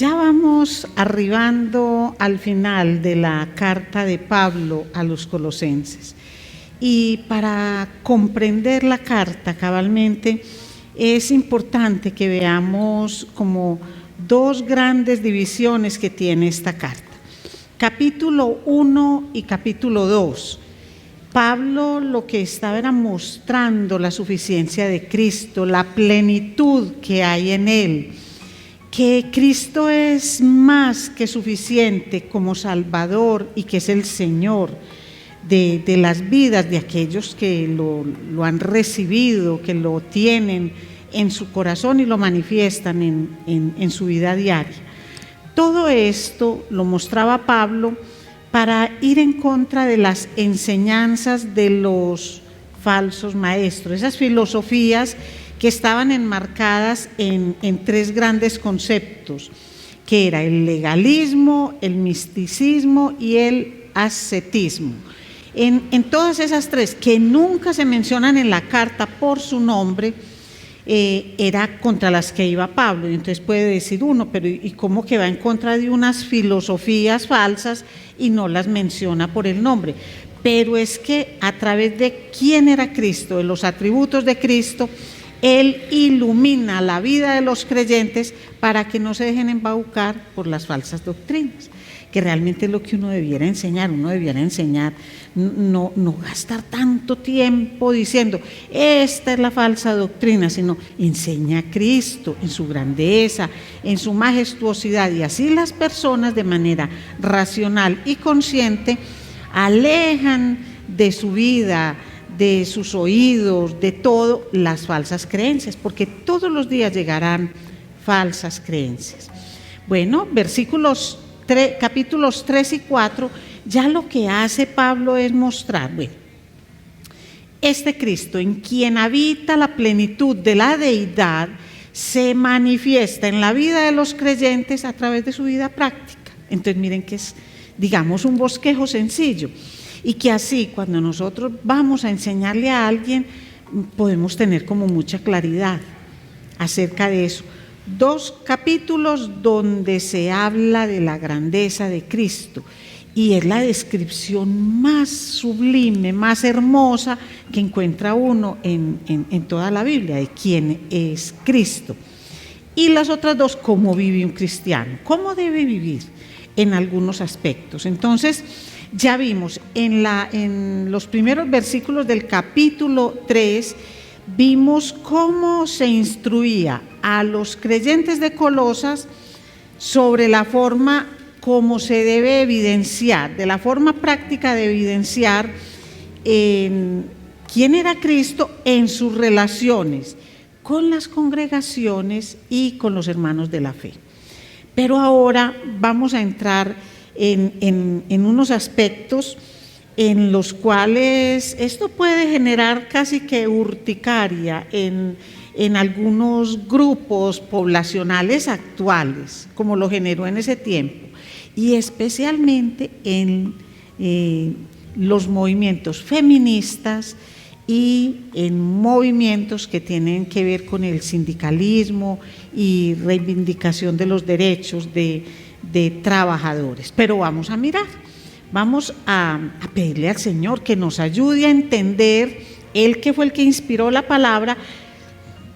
Ya vamos arribando al final de la carta de Pablo a los colosenses. Y para comprender la carta cabalmente, es importante que veamos como dos grandes divisiones que tiene esta carta. Capítulo 1 y capítulo 2. Pablo lo que estaba era mostrando la suficiencia de Cristo, la plenitud que hay en Él, que Cristo es más que suficiente como Salvador y que es el Señor de las vidas de aquellos que lo han recibido, que lo tienen en su corazón y lo manifiestan en su vida diaria. Todo esto lo mostraba Pablo para ir en contra de las enseñanzas de los falsos maestros, esas filosofías que estaban enmarcadas en tres grandes conceptos, que era el legalismo, el misticismo y el ascetismo. En todas esas tres, que nunca se mencionan en la carta por su nombre, era contra las que iba Pablo. Y entonces puede decir uno, pero ¿y cómo que va en contra de unas filosofías falsas y no las menciona por el nombre? Pero es que a través de quién era Cristo, de los atributos de Cristo, Él ilumina la vida de los creyentes para que no se dejen embaucar por las falsas doctrinas, que realmente es lo que uno debiera enseñar. Uno debiera enseñar, no gastar tanto tiempo diciendo esta es la falsa doctrina, sino enseña a Cristo en su grandeza, en su majestuosidad, y así las personas de manera racional y consciente alejan de su vida, de sus oídos, de todo, las falsas creencias, porque todos los días llegarán falsas creencias. Bueno, capítulos 3 y 4, ya lo que hace Pablo es mostrar, este Cristo en quien habita la plenitud de la deidad se manifiesta en la vida de los creyentes a través de su vida práctica. Entonces miren que es, digamos, un bosquejo sencillo, y que así cuando nosotros vamos a enseñarle a alguien podemos tener como mucha claridad acerca de eso. 2 capítulos donde se habla de la grandeza de Cristo, y es la descripción más sublime, más hermosa que encuentra uno en toda la Biblia de quién es Cristo. Y las otras 2, cómo vive un cristiano, cómo debe vivir en algunos aspectos. Entonces ya vimos en los primeros versículos del capítulo 3, vimos cómo se instruía a los creyentes de Colosas sobre la forma como se debe evidenciar, de la forma práctica de evidenciar quién era Cristo en sus relaciones con las congregaciones y con los hermanos de la fe. Pero ahora vamos a entrar en unos aspectos en los cuales esto puede generar casi que urticaria en algunos grupos poblacionales actuales, como lo generó en ese tiempo, y especialmente en los movimientos feministas y en movimientos que tienen que ver con el sindicalismo y reivindicación de los derechos de trabajadores. Pero vamos a mirar, vamos a pedirle al Señor que nos ayude a entender, Él que fue el que inspiró la palabra,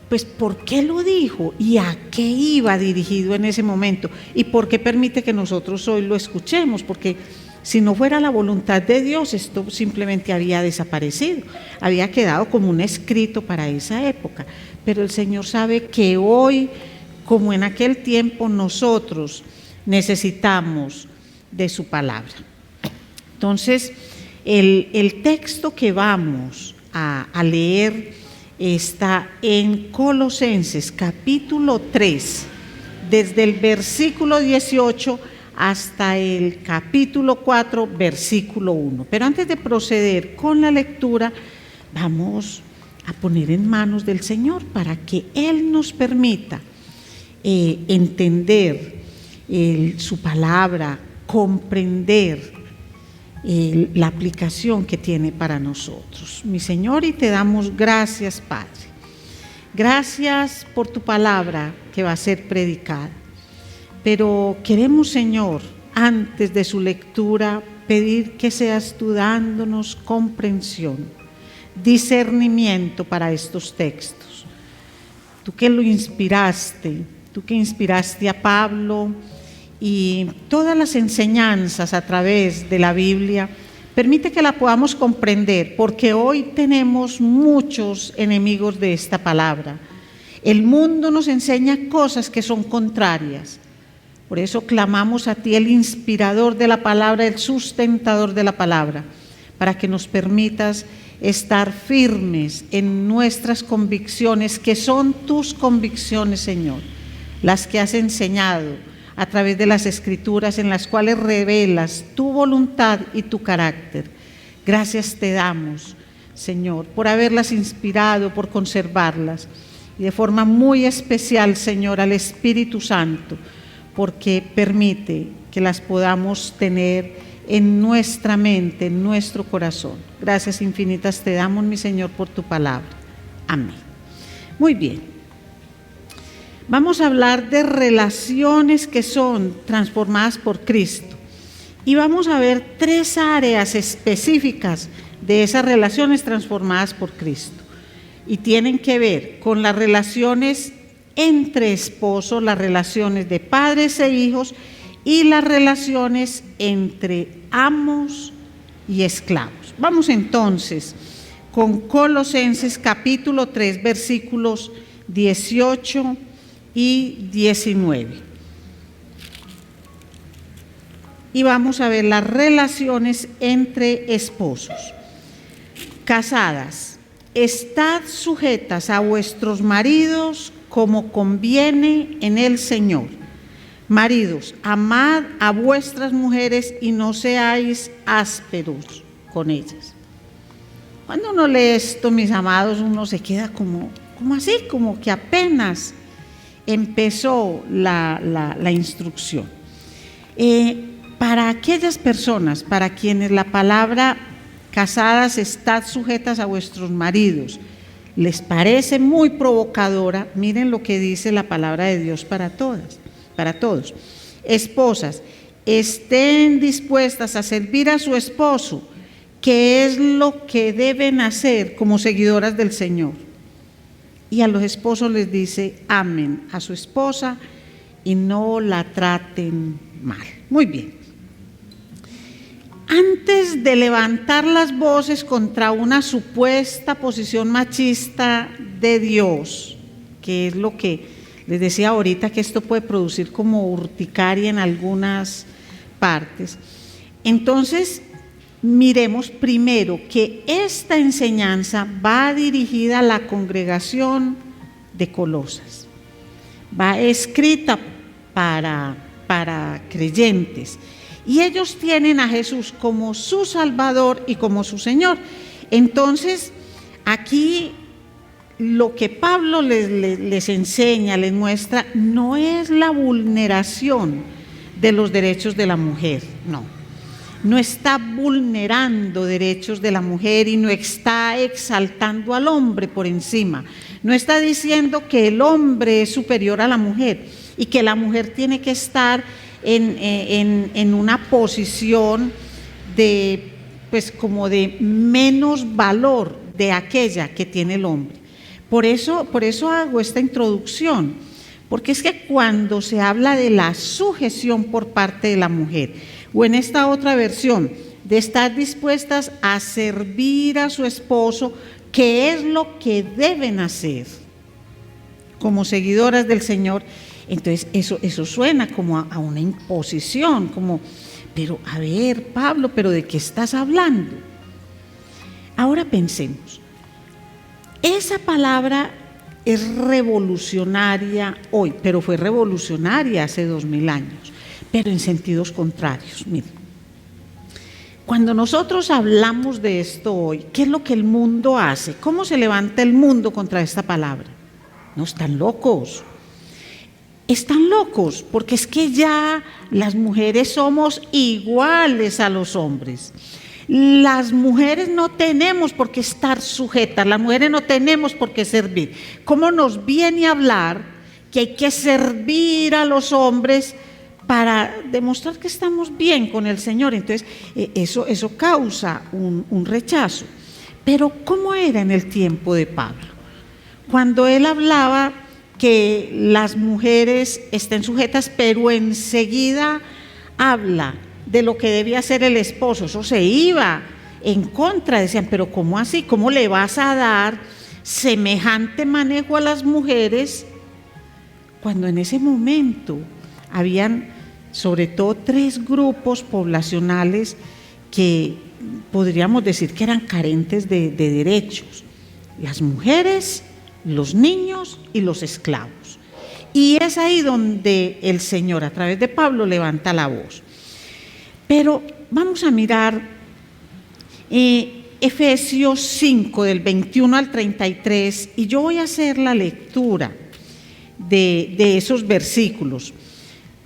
pues por qué lo dijo y a qué iba dirigido en ese momento, y por qué permite que nosotros hoy lo escuchemos, porque si no fuera la voluntad de Dios, esto simplemente había desaparecido, había quedado como un escrito para esa época. Pero el Señor sabe que hoy, como en aquel tiempo, nosotros necesitamos de su palabra. Entonces, el texto que vamos a leer está en Colosenses capítulo 3, desde el versículo 18 hasta el capítulo 4, versículo 1. Pero antes de proceder con la lectura, vamos a poner en manos del Señor para que Él nos permita entender su palabra, comprender la aplicación que tiene para nosotros. Mi Señor, y te damos gracias, Padre. Gracias por tu palabra que va a ser predicada. Pero queremos, Señor, antes de su lectura, pedir que seas tú dándonos comprensión, discernimiento para estos textos. Tú que lo inspiraste, tú que inspiraste a Pablo y todas las enseñanzas a través de la Biblia, permite que la podamos comprender, porque hoy tenemos muchos enemigos de esta palabra. El mundo nos enseña cosas que son contrarias. Por eso clamamos a ti, el inspirador de la palabra, el sustentador de la palabra, para que nos permitas estar firmes en nuestras convicciones, que son tus convicciones, Señor, las que has enseñado a través de las Escrituras, en las cuales revelas tu voluntad y tu carácter. Gracias te damos, Señor, por haberlas inspirado, por conservarlas, y de forma muy especial, Señor, al Espíritu Santo, porque permite que las podamos tener en nuestra mente, en nuestro corazón. Gracias infinitas te damos, mi Señor, por tu palabra. Amén. Muy bien. Vamos a hablar de relaciones que son transformadas por Cristo. Y vamos a ver 3 áreas específicas de esas relaciones transformadas por Cristo. Y tienen que ver con las relaciones entre esposos, las relaciones de padres e hijos y las relaciones entre amos y esclavos. Vamos entonces con Colosenses capítulo 3, versículos 18 y 19. Y vamos a ver las relaciones entre esposos. Casadas, estad sujetas a vuestros maridos como conviene en el Señor. Maridos, amad a vuestras mujeres y no seáis ásperos con ellas. Cuando uno lee esto, mis amados, uno se queda como así, como que apenas empezó la instrucción. Para aquellas personas, para quienes la palabra casadas, estad sujetas a vuestros maridos, les parece muy provocadora, miren lo que dice la palabra de Dios para todas, para todos. Esposas, estén dispuestas a servir a su esposo, que es lo que deben hacer como seguidoras del Señor. Y a los esposos les dice, amen a su esposa y no la traten mal. Muy bien. Antes de levantar las voces contra una supuesta posición machista de Dios, que es lo que les decía ahorita, que esto puede producir como urticaria en algunas partes, entonces miremos primero que esta enseñanza va dirigida a la congregación de Colosas, va escrita para creyentes. Y ellos tienen a Jesús como su Salvador y como su Señor. Entonces, aquí lo que Pablo les enseña, les muestra, no es la vulneración de los derechos de la mujer, no está vulnerando derechos de la mujer y no está exaltando al hombre por encima, no está diciendo que el hombre es superior a la mujer y que la mujer tiene que estar en una posición de, pues como de menos valor de aquella que tiene el hombre. Por eso hago esta introducción, porque es que cuando se habla de la sujeción por parte de la mujer, o en esta otra versión, de estar dispuestas a servir a su esposo, que es lo que deben hacer como seguidoras del Señor, entonces eso suena como a una imposición, como, pero a ver, Pablo, ¿pero de qué estás hablando? Ahora pensemos, esa palabra es revolucionaria hoy, pero fue revolucionaria hace 2000 años, pero en sentidos contrarios. Miren, cuando nosotros hablamos de esto hoy, ¿qué es lo que el mundo hace? ¿Cómo se levanta el mundo contra esta palabra? No, están locos. Están locos, porque es que ya las mujeres somos iguales a los hombres. Las mujeres no tenemos por qué estar sujetas, las mujeres no tenemos por qué servir. ¿Cómo nos viene a hablar que hay que servir a los hombres para demostrar que estamos bien con el Señor. Entonces, eso causa un rechazo. Pero ¿cómo era en el tiempo de Pablo? Cuando él hablaba que las mujeres estén sujetas, pero enseguida habla de lo que debía hacer el esposo, eso se iba en contra. Decían, pero ¿cómo así? ¿Cómo le vas a dar semejante manejo a las mujeres cuando en ese momento habían sobre todo 3 grupos poblacionales que podríamos decir que eran carentes de derechos: las mujeres, los niños y los esclavos? Y es ahí donde el Señor, a través de Pablo, levanta la voz. Pero vamos a mirar Efesios 5, del 21 al 33, y yo voy a hacer la lectura de esos versículos,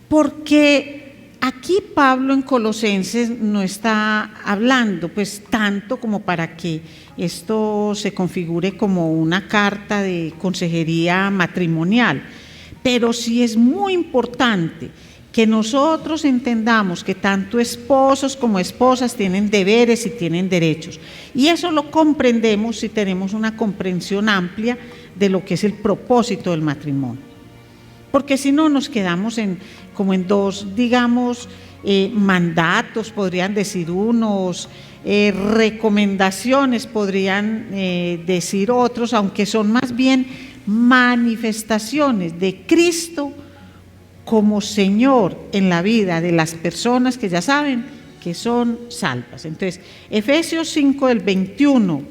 porque aquí Pablo en Colosenses no está hablando pues tanto como para que esto se configure como una carta de consejería matrimonial, pero sí es muy importante que nosotros entendamos que tanto esposos como esposas tienen deberes y tienen derechos, y eso lo comprendemos si tenemos una comprensión amplia de lo que es el propósito del matrimonio, porque si no nos quedamos como en 2, digamos, mandatos, podrían decir unos, recomendaciones, podrían decir otros, aunque son más bien manifestaciones de Cristo como Señor en la vida de las personas que ya saben que son salvas. Entonces, Efesios 5, del 21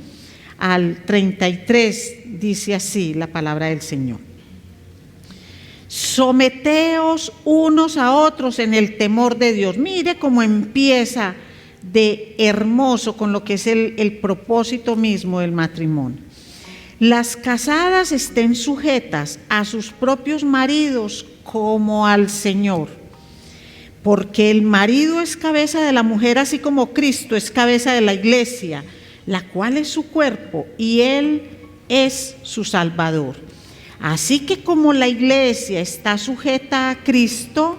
al 33, dice así la palabra del Señor: someteos unos a otros en el temor de Dios. Mire cómo empieza de hermoso con lo que es el propósito mismo del matrimonio. Las casadas estén sujetas a sus propios maridos como al Señor, porque el marido es cabeza de la mujer, así como Cristo es cabeza de la iglesia, la cual es su cuerpo, y Él es su Salvador. Así que como la iglesia está sujeta a Cristo,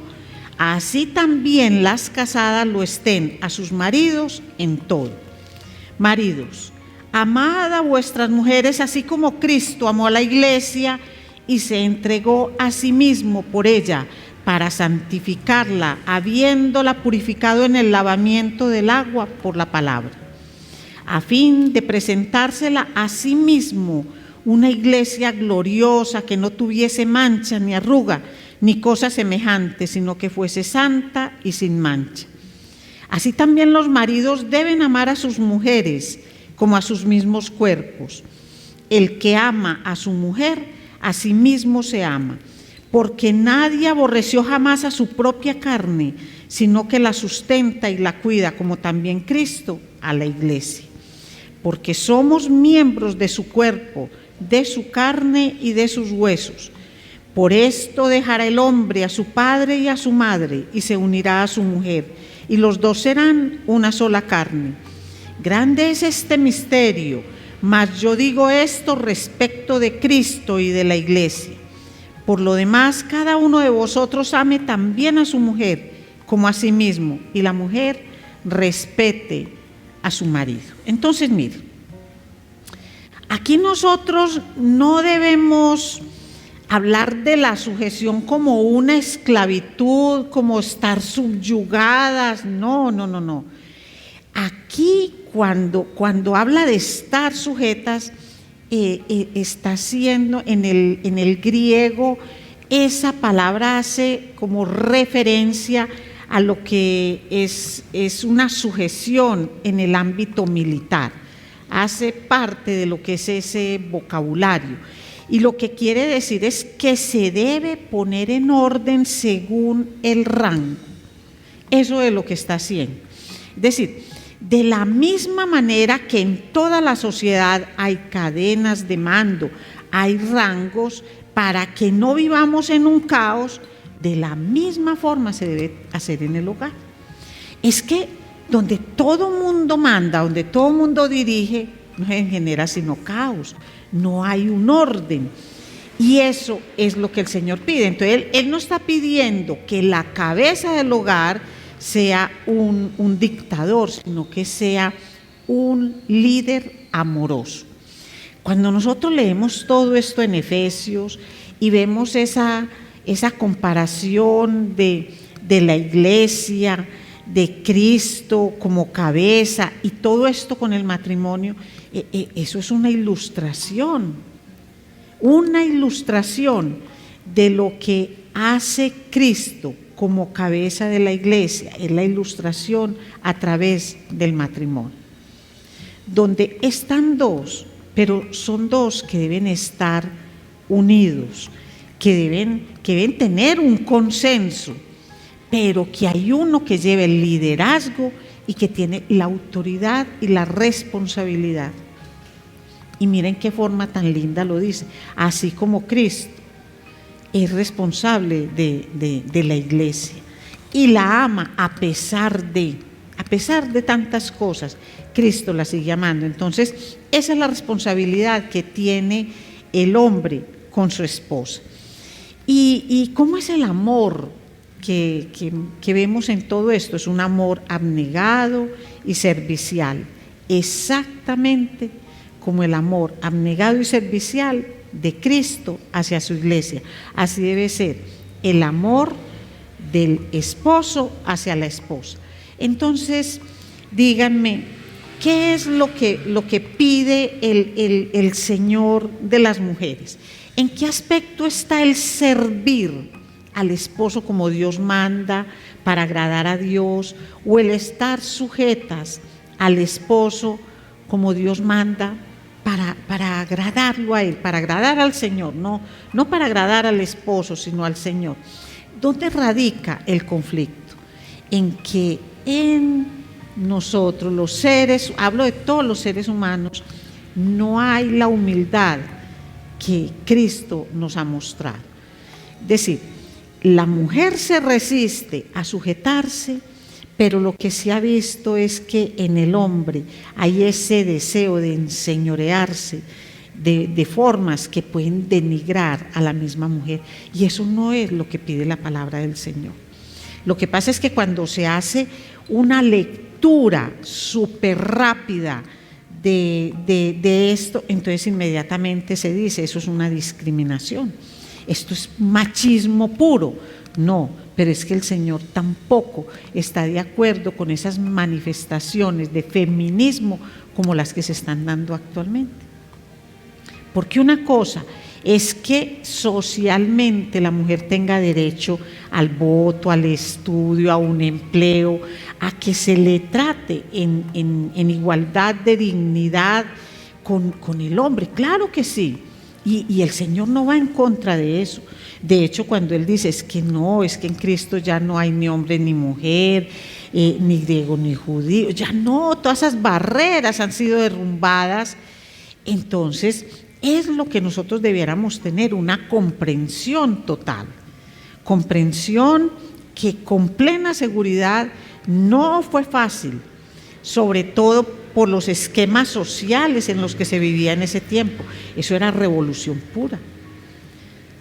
así también las casadas lo estén a sus maridos en todo. Maridos, amad a vuestras mujeres así como Cristo amó a la iglesia y se entregó a sí mismo por ella para santificarla, habiéndola purificado en el lavamiento del agua por la palabra, a fin de presentársela a sí mismo una iglesia gloriosa, que no tuviese mancha ni arruga ni cosa semejante, sino que fuese santa y sin mancha. Así también los maridos deben amar a sus mujeres como a sus mismos cuerpos. El que ama a su mujer, a sí mismo se ama, porque nadie aborreció jamás a su propia carne, sino que la sustenta y la cuida, como también Cristo a la iglesia, porque somos miembros de su cuerpo, de su carne y de sus huesos. Por esto dejará el hombre a su padre y a su madre, y se unirá a su mujer, y los dos serán una sola carne. Grande es este misterio, mas yo digo esto respecto de Cristo y de la iglesia. Por lo demás, cada uno de vosotros ame también a su mujer como a sí mismo, y la mujer respete a su marido. Entonces, mire, aquí nosotros no debemos hablar de la sujeción como una esclavitud, como estar subyugadas. No. Aquí cuando habla de estar sujetas, está haciendo en el griego, esa palabra hace como referencia a lo que es una sujeción en el ámbito militar. Hace parte de lo que es ese vocabulario. Y lo que quiere decir es que se debe poner en orden según el rango. Eso es lo que está haciendo. Es decir, de la misma manera que en toda la sociedad hay cadenas de mando, hay rangos, para que no vivamos en un caos, de la misma forma se debe hacer en el hogar. Es que donde todo mundo manda, donde todo mundo dirige, no se genera sino caos, no hay un orden. Y eso es lo que el Señor pide. Entonces, Él no está pidiendo que la cabeza del hogar sea un dictador, sino que sea un líder amoroso. Cuando nosotros leemos todo esto en Efesios y vemos esa comparación de la iglesia, de Cristo como cabeza y todo esto con el matrimonio, eso es una ilustración de lo que hace Cristo como cabeza de la iglesia. Es la ilustración a través del matrimonio, donde están dos, pero son dos que deben estar unidos, que deben tener un consenso, pero que hay uno que lleva el liderazgo y que tiene la autoridad y la responsabilidad. Y miren qué forma tan linda lo dice: así como Cristo es responsable de la iglesia y la ama a pesar de tantas cosas, Cristo la sigue amando. Entonces, esa es la responsabilidad que tiene el hombre con su esposa. ¿Y cómo es el amor que vemos en todo esto? Es un amor abnegado y servicial, exactamente como el amor abnegado y servicial de Cristo hacia su iglesia. Así debe ser el amor del esposo hacia la esposa. Entonces, díganme, ¿qué es lo que pide el Señor de las mujeres? ¿En qué aspecto está el servir al esposo como Dios manda para agradar a Dios, o el estar sujetas al esposo como Dios manda para agradarlo a Él, para agradar al Señor, no para agradar al esposo, sino al Señor? ¿Dónde radica el conflicto? En que en nosotros, los seres, hablo de todos los seres humanos, no hay la humildad que Cristo nos ha mostrado. Es decir, la mujer se resiste a sujetarse, pero lo que se ha visto es que en el hombre hay ese deseo de enseñorearse de formas que pueden denigrar a la misma mujer, y eso no es lo que pide la palabra del Señor. Lo que pasa es que cuando se hace una lectura súper rápida de esto, entonces inmediatamente se dice: eso es una discriminación, esto es machismo puro. No, pero es que el Señor tampoco está de acuerdo con esas manifestaciones de feminismo como las que se están dando actualmente. Porque una cosa es que socialmente la mujer tenga derecho al voto, al estudio, a un empleo, a que se le trate en igualdad de dignidad con el hombre. Claro que sí, y el Señor no va en contra de eso. De hecho, cuando Él dice es que en Cristo ya no hay ni hombre ni mujer, ni griego ni judío, ya no, todas esas barreras han sido derrumbadas. Entonces, es lo que nosotros debiéramos tener, una comprensión total, comprensión que con plena seguridad no fue fácil, sobre todo por los esquemas sociales en los que se vivía en ese tiempo. Eso era revolución pura.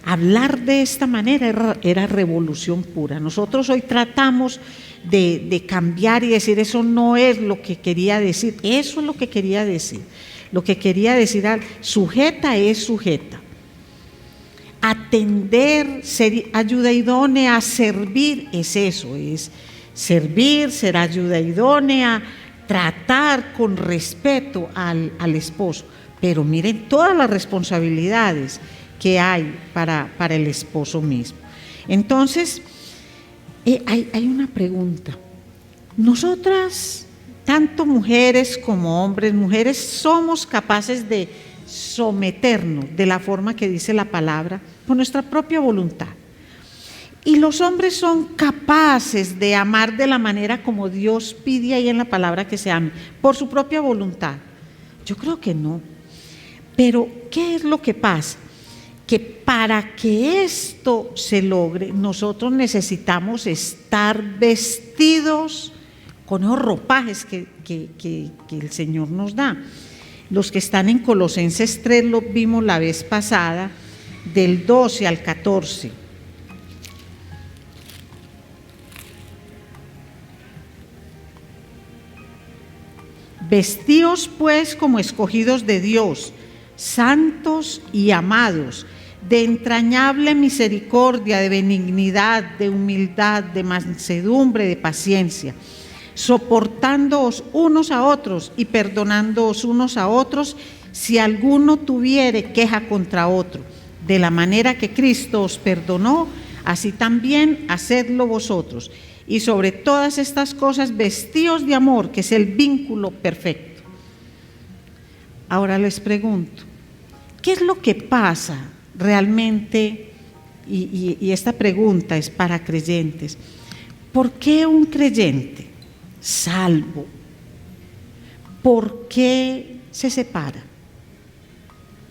Hablar de esta manera era revolución pura. Nosotros hoy tratamos de cambiar y decir: eso no es lo que quería decir, eso es lo que quería decir. Lo que quería decir, sujeta es sujeta. Atender, ser ayuda idónea, servir es eso, es servir, ser ayuda idónea, tratar con respeto al esposo. Pero miren todas las responsabilidades que hay para el esposo mismo. Entonces, hay una pregunta. Nosotras, tanto mujeres como hombres, mujeres, somos capaces de someternos de la forma que dice la palabra por nuestra propia voluntad. Y los hombres son capaces de amar de la manera como Dios pide ahí en la palabra que se ame, por su propia voluntad. Yo creo que no. Pero, ¿qué es lo que pasa? Que para que esto se logre, nosotros necesitamos estar vestidos con esos ropajes que el Señor nos da. Los que están en Colosenses 3, lo vimos la vez pasada, del 12 al 14. Vestíos pues como escogidos de Dios, santos y amados, de entrañable misericordia, de benignidad, de humildad, de mansedumbre, de paciencia, soportándoos unos a otros y perdonándoos unos a otros, si alguno tuviere queja contra otro. De la manera que Cristo os perdonó, así también hacedlo vosotros. Y sobre todas estas cosas, vestíos de amor, que es el vínculo perfecto. Ahora les pregunto, ¿qué es lo que pasa realmente? Y esta pregunta es para creyentes. ¿Por qué un creyente salvo, por qué se separa?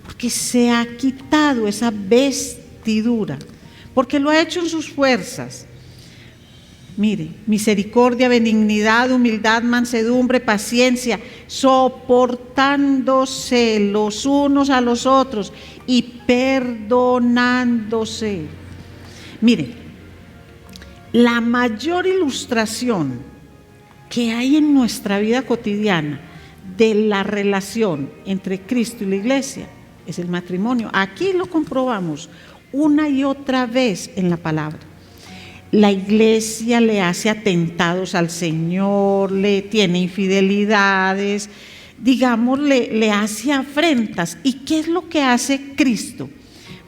Porque se ha quitado esa vestidura, porque lo ha hecho en sus fuerzas. Mire, misericordia, benignidad, humildad, mansedumbre, paciencia, soportándose los unos a los otros y perdonándose. Mire, la mayor ilustración que hay en nuestra vida cotidiana de la relación entre Cristo y la iglesia es el matrimonio. Aquí lo comprobamos una y otra vez en la palabra. La iglesia le hace atentados al Señor, le tiene infidelidades, digamos, le hace afrentas. ¿Y qué es lo que hace Cristo?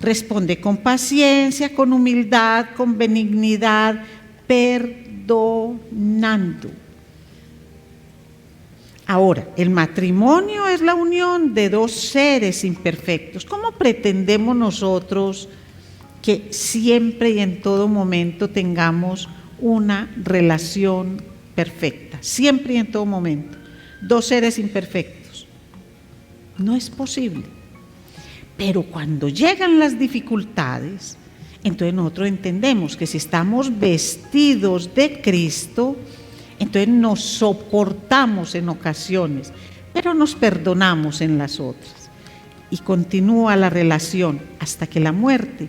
Responde con paciencia, con humildad, con benignidad, perdonando. Ahora, el matrimonio es la unión de dos seres imperfectos. ¿Cómo pretendemos nosotros que siempre y en todo momento tengamos una relación perfecta? Siempre y en todo momento. Dos seres imperfectos. No es posible. Pero cuando llegan las dificultades, entonces nosotros entendemos que si estamos vestidos de Cristo, entonces nos soportamos en ocasiones, pero nos perdonamos en las otras. Y continúa la relación hasta que la muerte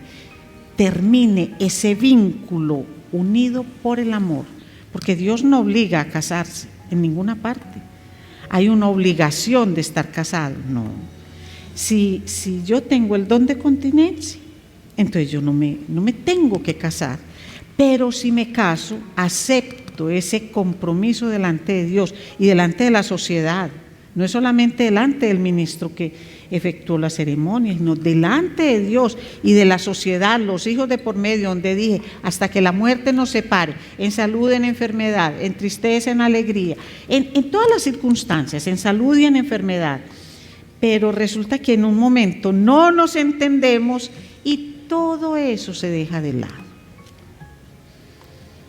termine ese vínculo unido por el amor, porque Dios no obliga a casarse en ninguna parte. Hay una obligación de estar casado, no. Si yo tengo el don de continencia, entonces yo no me tengo que casar, pero si me caso, acepto ese compromiso delante de Dios y delante de la sociedad. No es solamente delante del ministro que efectuó la ceremonia, sino delante de Dios y de la sociedad, los hijos de por medio, donde dije, hasta que la muerte nos separe, en salud, en enfermedad, en tristeza, en alegría, en todas las circunstancias, en salud y en enfermedad. Pero resulta que en un momento no nos entendemos y todo eso se deja de lado.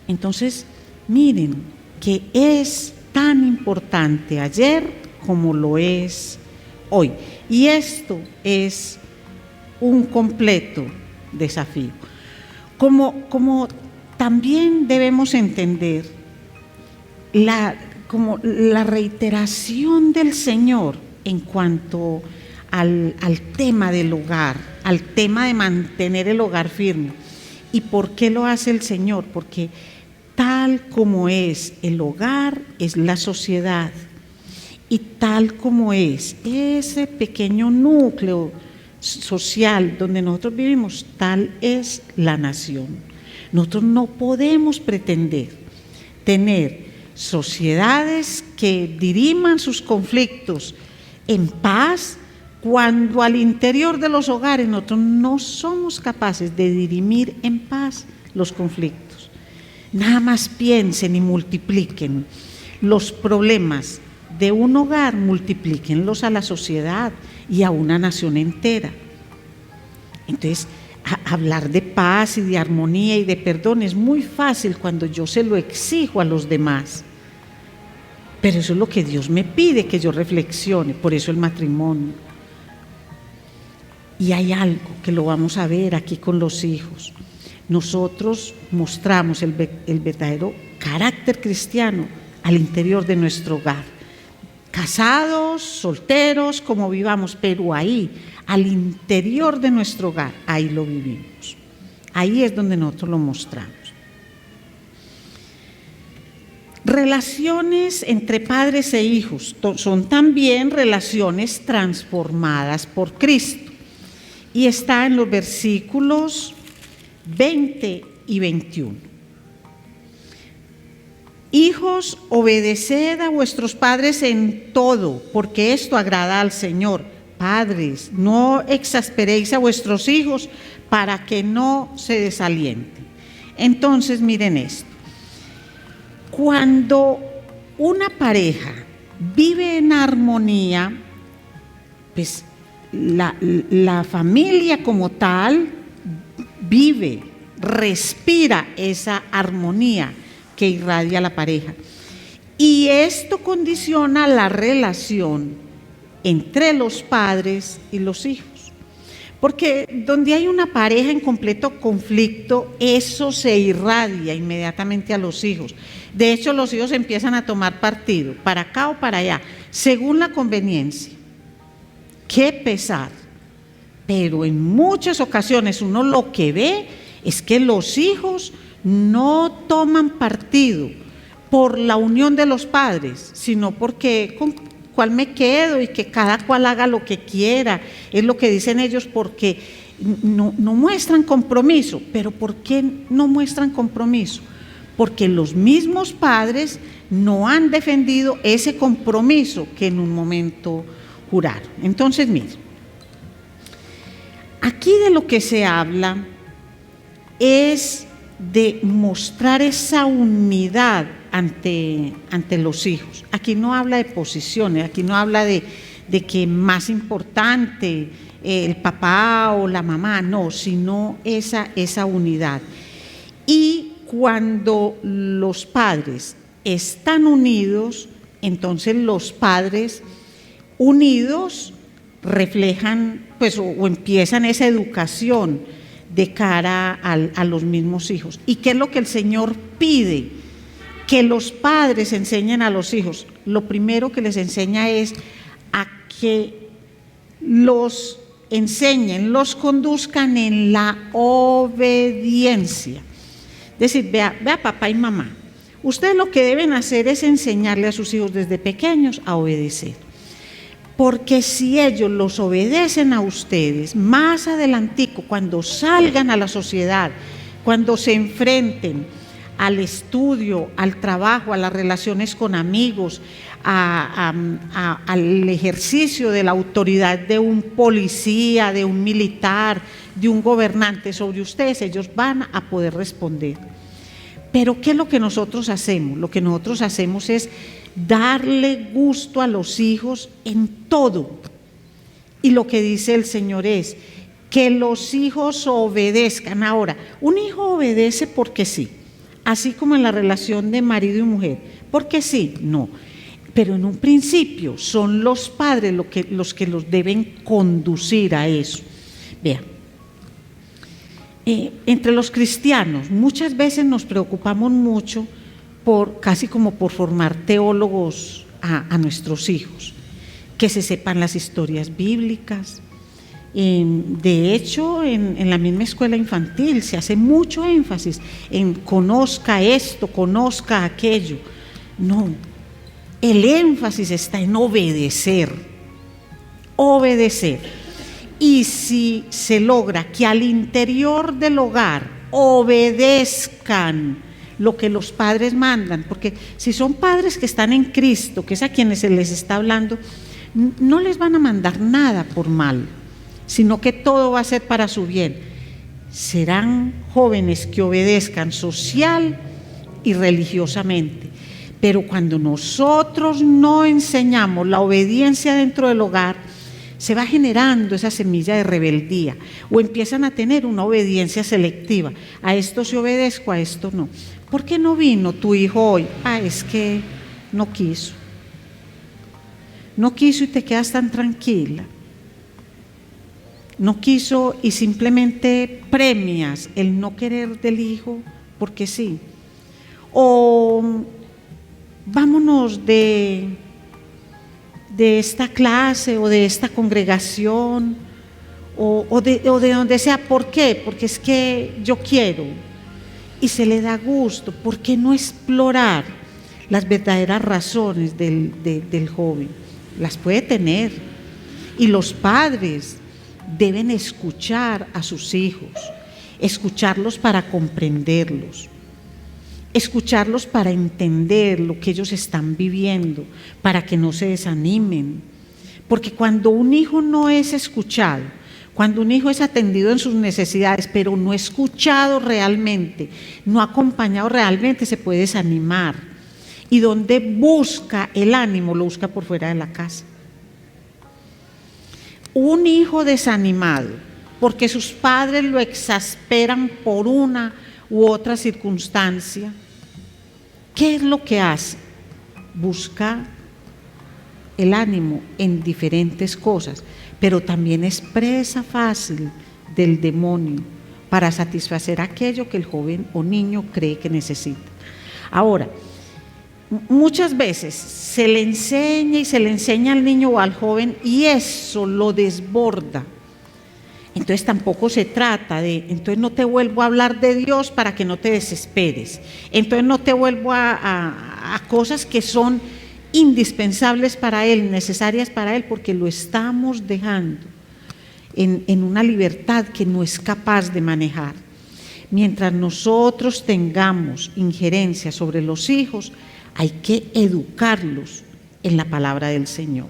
Entonces, miren que es tan importante ayer como lo es hoy. Y esto es un completo desafío. Como también debemos entender la reiteración del Señor en cuanto al tema del hogar, al tema de mantener el hogar firme. ¿Y por qué lo hace el Señor? Porque tal como es el hogar, es la sociedad. Y tal como es ese pequeño núcleo social donde nosotros vivimos, tal es la nación. Nosotros no podemos pretender tener sociedades que diriman sus conflictos en paz cuando al interior de los hogares nosotros no somos capaces de dirimir en paz los conflictos. Nada más piensen y multipliquen los problemas de un hogar, multiplíquenlos a la sociedad y a una nación entera. Entonces, hablar de paz y de armonía y de perdón es muy fácil cuando yo se lo exijo a los demás. Pero eso es lo que Dios me pide que yo reflexione, por eso el matrimonio. Y hay algo que lo vamos a ver aquí con los hijos. Nosotros mostramos el verdadero carácter cristiano al interior de nuestro hogar. casados, solteros, como vivamos, pero ahí, al interior de nuestro hogar, ahí lo vivimos. Ahí es donde nosotros lo mostramos. Relaciones entre padres e hijos son también relaciones transformadas por Cristo. Y está en los versículos 20 y 21. Hijos, obedeced a vuestros padres en todo, porque esto agrada al Señor. Padres, no exasperéis a vuestros hijos para que no se desalienten. Entonces, miren esto. Cuando una pareja vive en armonía, pues la familia como tal vive, respira esa armonía que irradia la pareja. Y esto condiciona la relación entre los padres y los hijos. Porque donde hay una pareja en completo conflicto, eso se irradia inmediatamente a los hijos. De hecho, los hijos empiezan a tomar partido, para acá o para allá, según la conveniencia. Qué pesar. Pero en muchas ocasiones uno lo que ve es que los hijos no toman partido por la unión de los padres, sino porque con cuál me quedo y que cada cual haga lo que quiera, es lo que dicen ellos, porque no muestran compromiso. Pero ¿por qué no muestran compromiso? Porque los mismos padres no han defendido ese compromiso que en un momento juraron. Entonces, miren, aquí de lo que se habla es de mostrar esa unidad ante los hijos. Aquí no habla de posiciones, aquí no habla de que más importante el papá o la mamá, no, sino esa unidad. Y cuando los padres están unidos, entonces los padres unidos reflejan, pues, o empiezan esa educación de cara a los mismos hijos. ¿Y qué es lo que el Señor pide? Que los padres enseñen a los hijos. Lo primero que les enseña es a que los enseñen, los conduzcan en la obediencia. Es decir, vea papá y mamá, ustedes lo que deben hacer es enseñarle a sus hijos desde pequeños a obedecer. Porque si ellos los obedecen a ustedes, más adelantico, cuando salgan a la sociedad, cuando se enfrenten al estudio, al trabajo, a las relaciones con amigos, al ejercicio de la autoridad de un policía, de un militar, de un gobernante sobre ustedes, ellos van a poder responder. Pero ¿qué es lo que nosotros hacemos? Lo que nosotros hacemos es darle gusto a los hijos en todo. Y lo que dice el Señor es que los hijos obedezcan. Ahora, un hijo obedece porque sí, así como en la relación de marido y mujer, porque sí, no. Pero en un principio son los padres los que los deben conducir a eso. Vean, entre los cristianos muchas veces nos preocupamos mucho casi como por formar teólogos a nuestros hijos, que se sepan las historias bíblicas. De hecho, en la misma escuela infantil se hace mucho énfasis en conozca esto, conozca aquello. No, el énfasis está en obedecer. Y si se logra que al interior del hogar obedezcan lo que los padres mandan, porque si son padres que están en Cristo, que es a quienes se les está hablando, no les van a mandar nada por mal, sino que todo va a ser para su bien. Serán jóvenes que obedezcan social y religiosamente. Pero cuando nosotros no enseñamos la obediencia dentro del hogar, se va generando esa semilla de rebeldía, o empiezan a tener una obediencia selectiva. A esto sí obedezco, a esto no. ¿Por qué no vino tu hijo hoy? Es que no quiso. No quiso y te quedas tan tranquila. No quiso y simplemente premias el no querer del hijo porque sí. O vámonos de de esta clase o de esta congregación o de donde sea. ¿Por qué? Porque es que yo quiero y se le da gusto. ¿Por qué no explorar las verdaderas razones del joven? Las puede tener, y los padres deben escuchar a sus hijos, escucharlos para comprenderlos, escucharlos para entender lo que ellos están viviendo, para que no se desanimen. Porque cuando un hijo no es escuchado, cuando un hijo es atendido en sus necesidades, pero no escuchado realmente, no acompañado realmente, se puede desanimar. Y donde busca el ánimo, lo busca por fuera de la casa. Un hijo desanimado porque sus padres lo exasperan por una u otra circunstancia, ¿qué es lo que hace? Busca el ánimo en diferentes cosas, pero también es presa fácil del demonio para satisfacer aquello que el joven o niño cree que necesita. Ahora, muchas veces se le enseña y se le enseña al niño o al joven y eso lo desborda. Entonces tampoco se trata de, entonces no te vuelvo a hablar de Dios para que no te desesperes. Entonces no te vuelvo a cosas que son indispensables para Él, necesarias para Él, porque lo estamos dejando en una libertad que no es capaz de manejar. Mientras nosotros tengamos injerencia sobre los hijos, hay que educarlos en la palabra del Señor.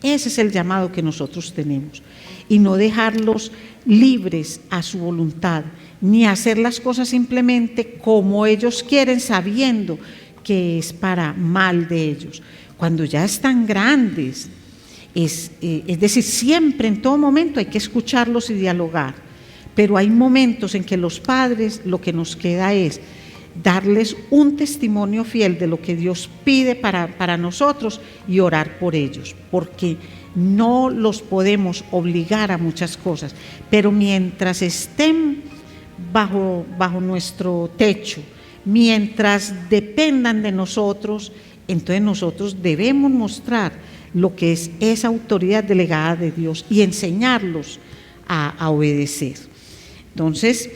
Ese es el llamado que nosotros tenemos, y no dejarlos libres a su voluntad, ni hacer las cosas simplemente como ellos quieren, sabiendo que es para mal de ellos. Cuando ya están grandes, es decir, siempre, en todo momento hay que escucharlos y dialogar, pero hay momentos en que los padres lo que nos queda es darles un testimonio fiel de lo que Dios pide para nosotros y orar por ellos, porque no los podemos obligar a muchas cosas, pero mientras estén bajo nuestro techo, mientras dependan de nosotros, entonces nosotros debemos mostrar lo que es esa autoridad delegada de Dios y enseñarlos a obedecer. Entonces,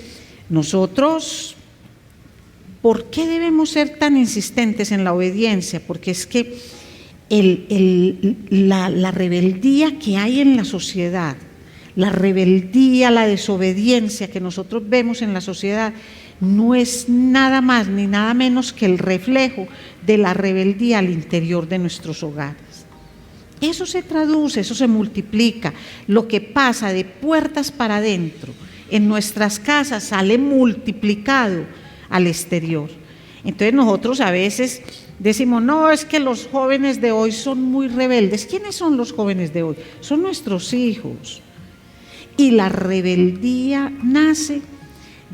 nosotros, ¿por qué debemos ser tan insistentes en la obediencia? Porque es que la rebeldía que hay en la sociedad, la rebeldía, la desobediencia que nosotros vemos en la sociedad, no es nada más ni nada menos que el reflejo de la rebeldía al interior de nuestros hogares. Eso se traduce, eso se multiplica. Lo que pasa de puertas para adentro en nuestras casas sale multiplicado al exterior. Entonces nosotros a veces decimos, no, es que los jóvenes de hoy son muy rebeldes. ¿Quiénes son los jóvenes de hoy? Son nuestros hijos. Y la rebeldía nace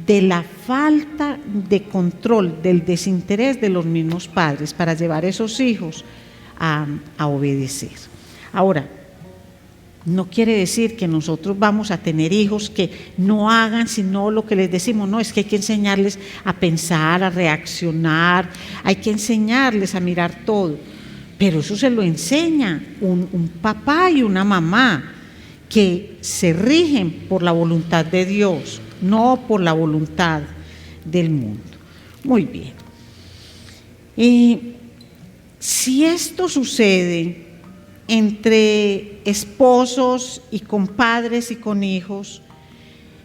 de la falta de control, del desinterés de los mismos padres para llevar a esos hijos a obedecer. Ahora, no quiere decir que nosotros vamos a tener hijos que no hagan sino lo que les decimos. No, es que hay que enseñarles a pensar, a reaccionar, hay que enseñarles a mirar todo. Pero eso se lo enseña un papá y una mamá que se rigen por la voluntad de Dios, no por la voluntad del mundo. Muy bien. Y si esto sucede entre esposos y con padres y con hijos,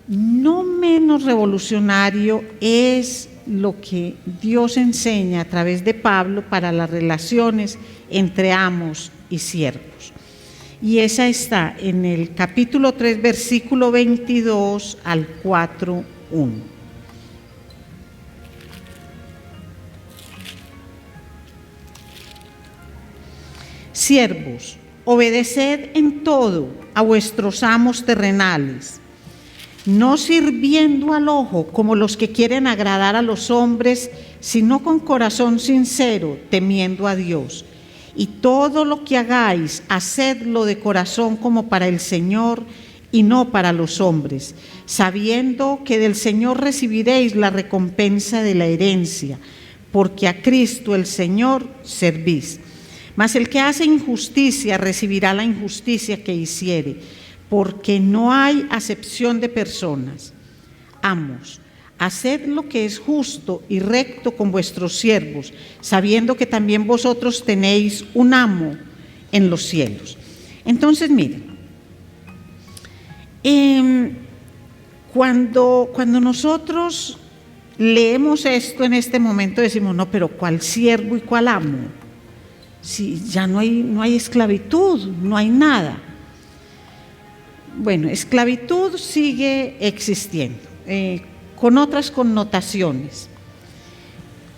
no menos revolucionario es lo que Dios enseña a través de Pablo para las relaciones entre amos y siervos. Y esa está en el capítulo 3, versículo 22 al 4:1. Siervos, obedeced en todo a vuestros amos terrenales, no sirviendo al ojo como los que quieren agradar a los hombres, sino con corazón sincero, temiendo a Dios. Y todo lo que hagáis, hacedlo de corazón como para el Señor y no para los hombres, sabiendo que del Señor recibiréis la recompensa de la herencia, porque a Cristo el Señor servís. Mas el que hace injusticia recibirá la injusticia que hiciere, porque no hay acepción de personas. Amos, haced lo que es justo y recto con vuestros siervos, sabiendo que también vosotros tenéis un amo en los cielos. Entonces, miren, cuando nosotros leemos esto en este momento, decimos, no, pero ¿cuál siervo y cuál amo? Si ya no hay esclavitud, no hay nada. Bueno, esclavitud sigue existiendo, con otras connotaciones.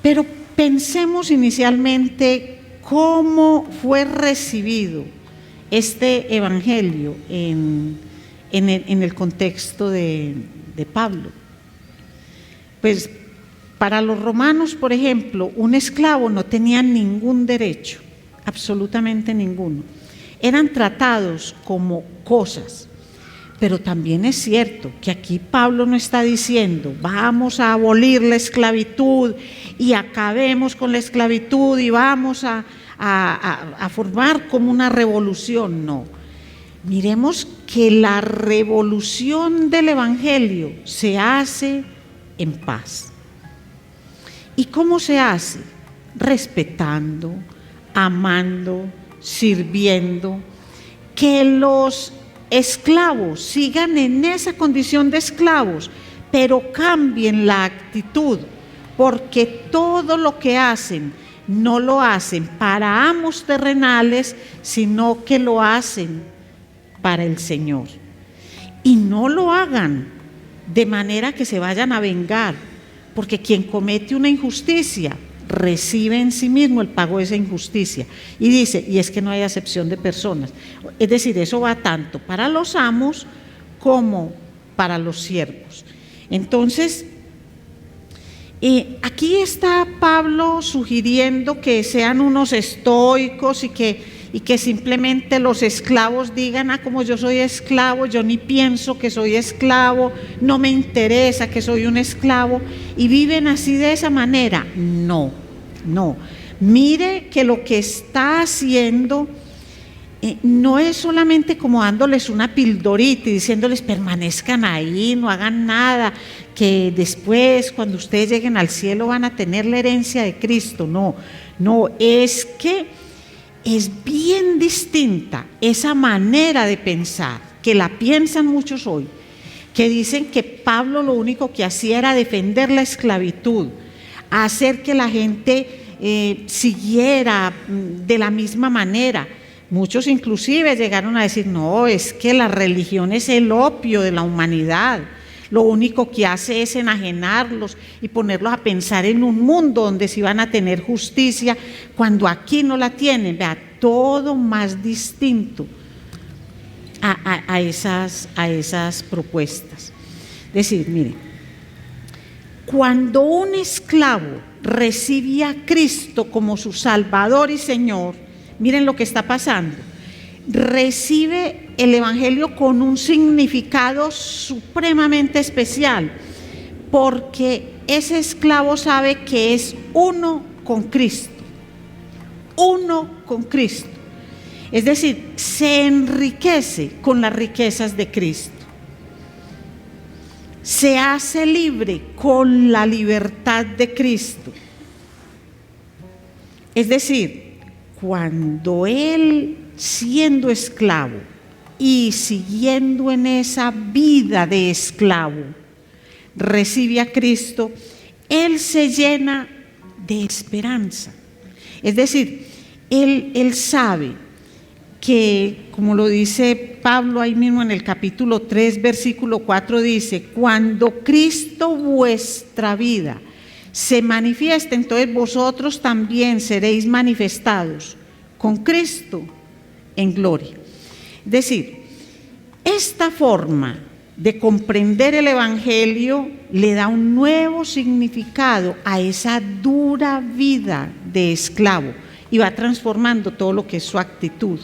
Pero pensemos inicialmente cómo fue recibido este evangelio en el contexto de Pablo. Pues para los romanos, por ejemplo, un esclavo no tenía ningún derecho, absolutamente ninguno. Eran tratados como cosas. Pero también es cierto que aquí Pablo no está diciendo vamos a abolir la esclavitud y acabemos con la esclavitud y vamos a formar como una revolución. No, miremos que la revolución del evangelio se hace en paz. ¿Y cómo se hace? Respetando, amando, sirviendo, que los esclavos sigan en esa condición de esclavos, pero cambien la actitud, porque todo lo que hacen no lo hacen para amos terrenales, sino que lo hacen para el Señor. Y no lo hagan de manera que se vayan a vengar, porque quien comete una injusticia recibe en sí mismo el pago de esa injusticia. Y dice, y es que no hay acepción de personas. Es decir, eso va tanto para los amos como para los siervos. Entonces, aquí está Pablo sugiriendo que sean unos estoicos y que simplemente los esclavos digan, como yo soy esclavo, yo ni pienso que soy esclavo, no me interesa que soy un esclavo, y viven así de esa manera. No. Mire que lo que está haciendo no es solamente como dándoles una pildorita y diciéndoles permanezcan ahí, no hagan nada, que después cuando ustedes lleguen al cielo van a tener la herencia de Cristo. No, es que es bien distinta esa manera de pensar, que la piensan muchos hoy, que dicen que Pablo lo único que hacía era defender la esclavitud, hacer que la gente siguiera de la misma manera. Muchos inclusive llegaron a decir, no, es que la religión es el opio de la humanidad, lo único que hace es enajenarlos y ponerlos a pensar en un mundo donde sí van a tener justicia, cuando aquí no la tienen. Vea, todo más distinto a esas propuestas. Es decir, mire, cuando un esclavo recibe a Cristo como su Salvador y Señor, miren lo que está pasando. Recibe el evangelio con un significado supremamente especial, porque ese esclavo sabe que es uno con Cristo, es decir, se enriquece con las riquezas de Cristo, se hace libre con la libertad de Cristo. Es decir, cuando él, siendo esclavo y siguiendo en esa vida de esclavo, recibe a Cristo, él se llena de esperanza. Es decir, él sabe que, como lo dice Pablo ahí mismo en el capítulo 3, versículo 4, dice, cuando Cristo vuestra vida se manifieste, entonces vosotros también seréis manifestados con Cristo en gloria. Es decir, esta forma de comprender el evangelio le da un nuevo significado a esa dura vida de esclavo y va transformando todo lo que es su actitud.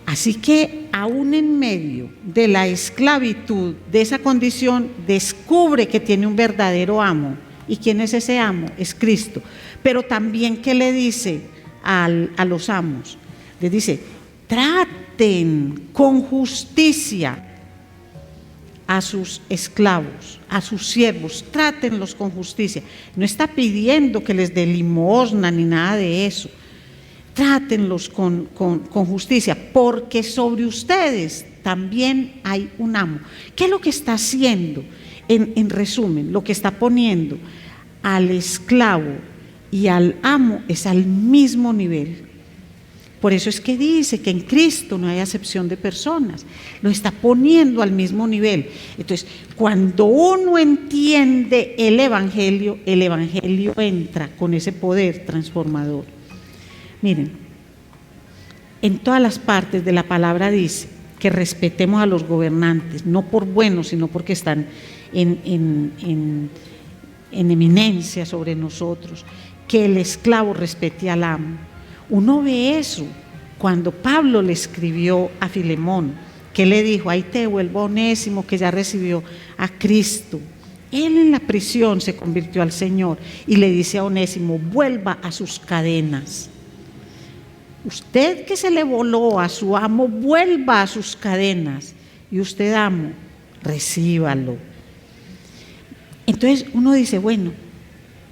Así que aún en medio de la esclavitud, de esa condición, descubre que tiene un verdadero amo. ¿Y quién es ese amo? Es Cristo. Pero también, ¿qué le dice? a los amos. Les dice, traten con justicia a sus esclavos, a sus siervos, trátenlos con justicia. No está pidiendo que les dé limosna ni nada de eso. Trátenlos con justicia, porque sobre ustedes también hay un amo. ¿Qué es lo que está haciendo? En resumen, lo que está poniendo al esclavo y al amo es al mismo nivel. Por eso es que dice que en Cristo no hay acepción de personas, lo está poniendo al mismo nivel. Entonces, cuando uno entiende el Evangelio entra con ese poder transformador. Miren, en todas las partes de la palabra dice que respetemos a los gobernantes, no por buenos, sino porque están en eminencia sobre nosotros, que el esclavo respete al amo. Uno ve eso cuando Pablo le escribió a Filemón, que le dijo, ahí te devuelvo a Onésimo, que ya recibió a Cristo. Él en la prisión se convirtió al Señor y le dice a Onésimo, vuelva a sus cadenas. Usted que se le voló a su amo, vuelva a sus cadenas, y usted, amo, recíbalo. Entonces uno dice, bueno,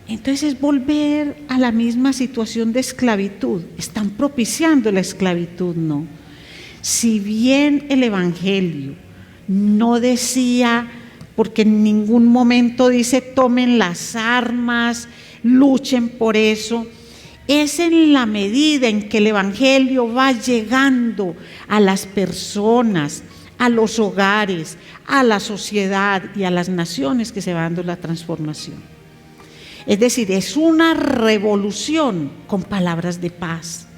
entonces es volver a la misma situación de esclavitud. Están propiciando la esclavitud, no. Si bien el Evangelio no decía, porque en ningún momento dice tomen las armas, luchen por eso, es en la medida en que el Evangelio va llegando a las personas, a los hogares, a la sociedad y a las naciones que se va dando la transformación. Es decir, es una revolución con palabras de paz.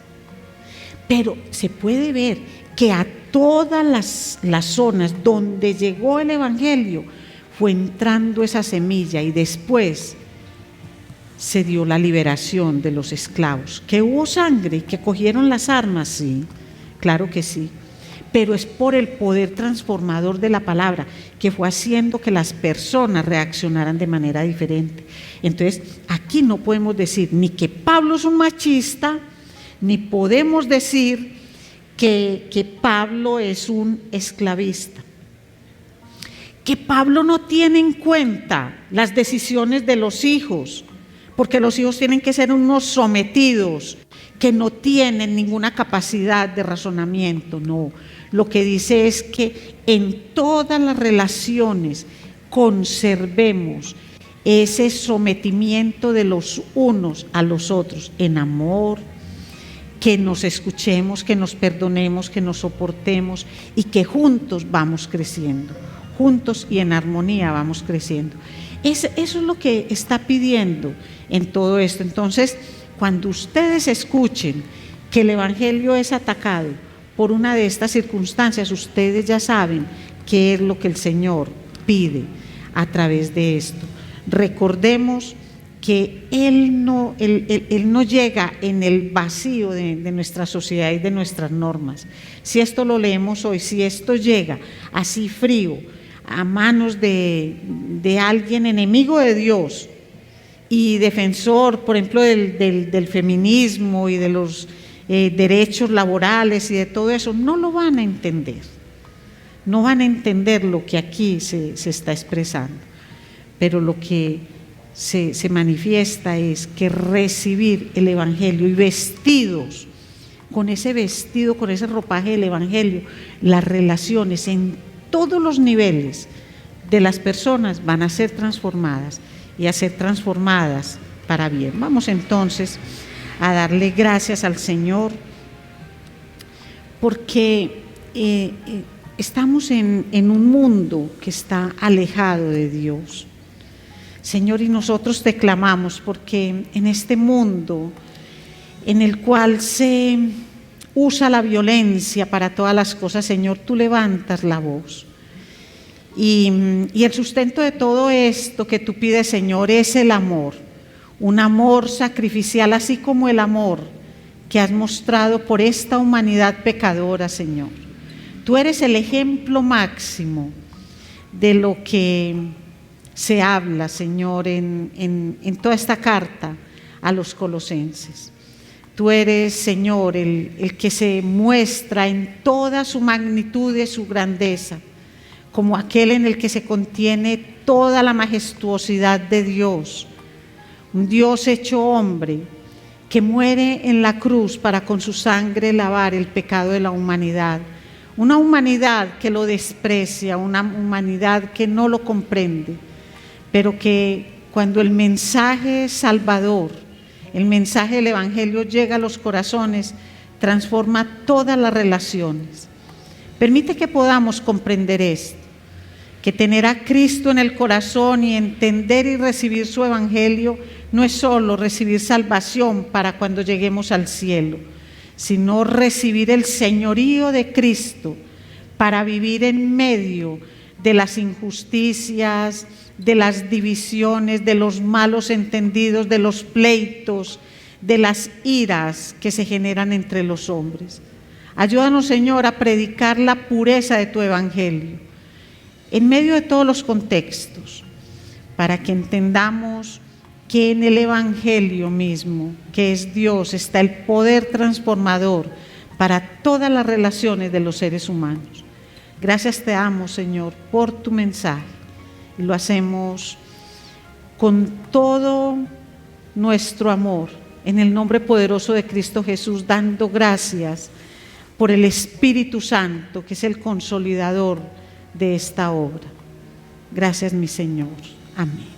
Pero se puede ver que a todas las zonas donde llegó el Evangelio fue entrando esa semilla y después se dio la liberación de los esclavos. ¿Que hubo sangre? ¿Que cogieron las armas? Sí, claro que sí. Pero es por el poder transformador de la palabra que fue haciendo que las personas reaccionaran de manera diferente. Entonces, aquí no podemos decir ni que Pablo es un machista, ni podemos decir que Pablo es un esclavista. Que Pablo no tiene en cuenta las decisiones de los hijos, porque los hijos tienen que ser unos sometidos que no tienen ninguna capacidad de razonamiento, no. Lo que dice es que en todas las relaciones conservemos ese sometimiento de los unos a los otros en amor, que nos escuchemos, que nos perdonemos, que nos soportemos y que juntos vamos creciendo, juntos y en armonía vamos creciendo. Eso es lo que está pidiendo en todo esto. Entonces, cuando ustedes escuchen que el Evangelio es atacado por una de estas circunstancias, ustedes ya saben qué es lo que el Señor pide a través de esto. Recordemos que Él no llega en el vacío de nuestra sociedad y de nuestras normas. Si esto lo leemos hoy, si esto llega así frío, a manos de alguien enemigo de Dios y defensor, por ejemplo, del feminismo y de los derechos laborales y de todo eso, no lo van a entender. No van a entender lo que aquí se está expresando. Pero lo que se manifiesta es que recibir el Evangelio y vestidos con ese vestido, con ese ropaje del Evangelio, las relaciones en todos los niveles de las personas van a ser transformadas y a ser transformadas para bien. Vamos entonces a darle gracias al Señor porque estamos en un mundo que está alejado de Dios. Señor, y nosotros te clamamos porque en este mundo en el cual se usa la violencia para todas las cosas, Señor, tú levantas la voz. Y el sustento de todo esto que tú pides, Señor, es el amor, un amor sacrificial, así como el amor que has mostrado por esta humanidad pecadora, Señor. Tú eres el ejemplo máximo de lo que se habla, Señor, en toda esta carta a los colosenses. Tú eres, Señor, el que se muestra en toda su magnitud y su grandeza, como aquel en el que se contiene toda la majestuosidad de Dios. Un Dios hecho hombre, que muere en la cruz para con su sangre lavar el pecado de la humanidad. Una humanidad que lo desprecia, una humanidad que no lo comprende, pero que cuando el mensaje salvador, el mensaje del Evangelio llega a los corazones, transforma todas las relaciones. Permite que podamos comprender esto, que tener a Cristo en el corazón y entender y recibir su Evangelio no es solo recibir salvación para cuando lleguemos al cielo, sino recibir el señorío de Cristo para vivir en medio de las injusticias, de las divisiones, de los malos entendidos, de los pleitos, de las iras que se generan entre los hombres. Ayúdanos, Señor, a predicar la pureza de tu Evangelio en medio de todos los contextos, para que entendamos que en el Evangelio mismo, que es Dios, está el poder transformador para todas las relaciones de los seres humanos. Gracias te damos, Señor, por tu mensaje. Lo hacemos con todo nuestro amor, en el nombre poderoso de Cristo Jesús, dando gracias por el Espíritu Santo, que es el consolidador de esta obra. Gracias, mi Señor. Amén.